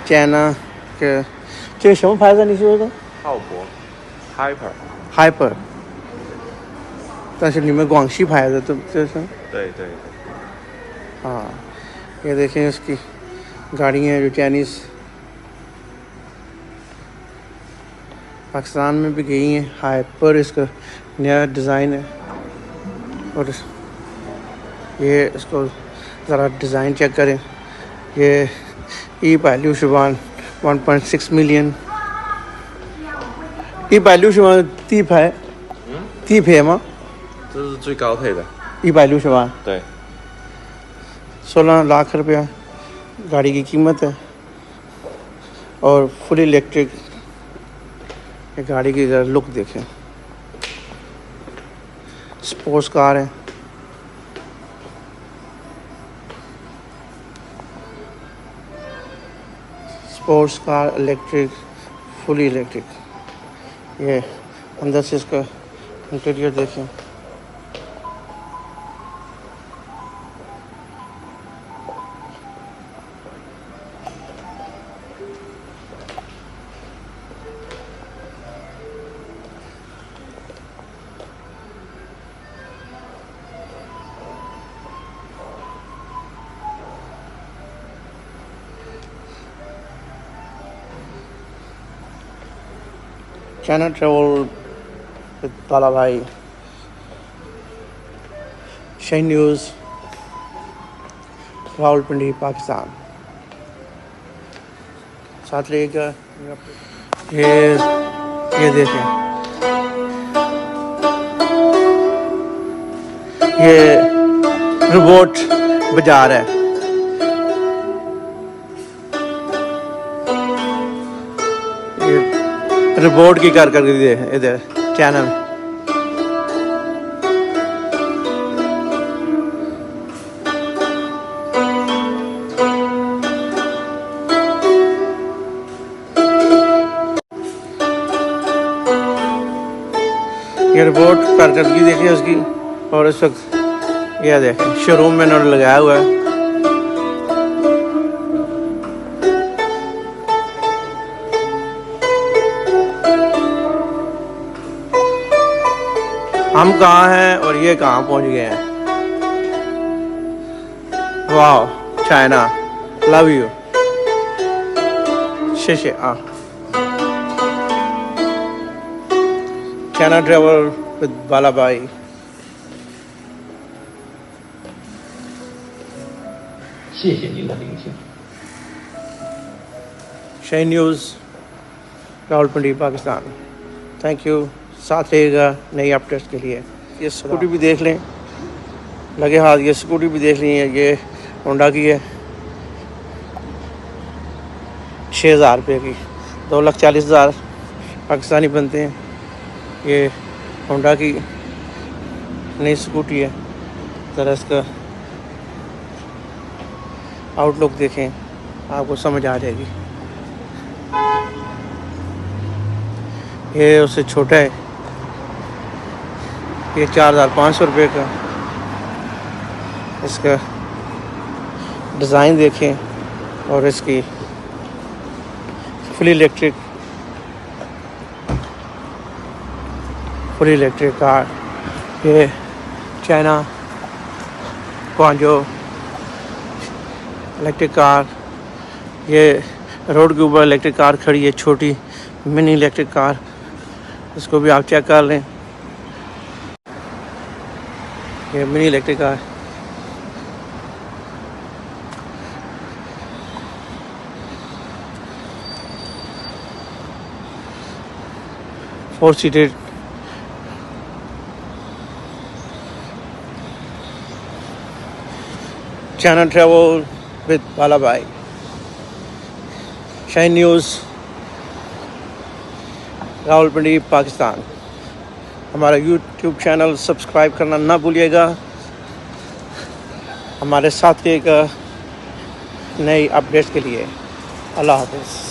China 这是什么牌子？你说的？浩博 Hyper。 Hyper。但是你们广西牌子तो这是对对对。हाँ, ये देखें इसकी गाड़ियाँ जो चाइनीज़ पाकिस्तान में भी गई हैं। हाइपर इसका नया डिज़ाइन है और ये इसको ज़रा डिज़ाइन चेक करें। ये ई वैल्यू शुबान 1.6 मिलियन ई वैल्यू शुबान तीप है तीप है माँ 这是最高配的。 ई वैल्यू शुबान 对。 16 लाख रुपया गाड़ी की कीमत है और फुल इलेक्ट्रिक। गाड़ी की ज़रा लुक देखें, स्पोर्ट्स कार है। Sports car electric fully electric. ये अंदर से इसका इंटीरियर देखें। China travel with Balabhai. Shine News, Rawalpindi Pakistan. साथ रहेगा ये देखें, ये रोबोट बाजार है। रोबोट की कारकर्दगी है इधर चाइना में। ये रोबोट कारकर्दगी देखिए उसकी। और इस वक्त यह देखें शोरूम में इन्होंने लगाया हुआ है। हम कहाँ हैं और ये कहाँ पहुँच गए हैं। वाह चाइना लव यू। शेषे चाइना ट्रेवल विद बालाबाई। Shine news Rawalpindi Pakistan. Thank you. साथ रहेगा नई अपडेट्स के लिए। ये स्कूटी भी देख लें लगे हाथ। ये स्कूटी भी देख ली है, ये होंडा की है 6,000 रुपये की। 2,40,000 पाकिस्तानी बनते हैं। ये होंडा की नई स्कूटी है। ज़रा इसका आउटलुक देखें, आपको समझ आ जाएगी। ये उससे छोटा है। ये 4,500 रुपये का। इसका डिज़ाइन देखें और इसकी फुल इलेक्ट्रिक कार। ये चाइना क्वांजो इलेक्ट्रिक कार। ये रोड के ऊपर इलेक्ट्रिक कार खड़ी है, छोटी मिनी इलेक्ट्रिक कार। इसको भी आप चेक कर लें। ये mini electric car. Four seated China travel with बालाबाई। Shine news Rawalpindi Pakistan. हमारा YouTube चैनल सब्सक्राइब करना ना भूलिएगा। हमारे साथ रहिएगा नई अपडेट्स के लिए। अल्लाह हाफ़िज़।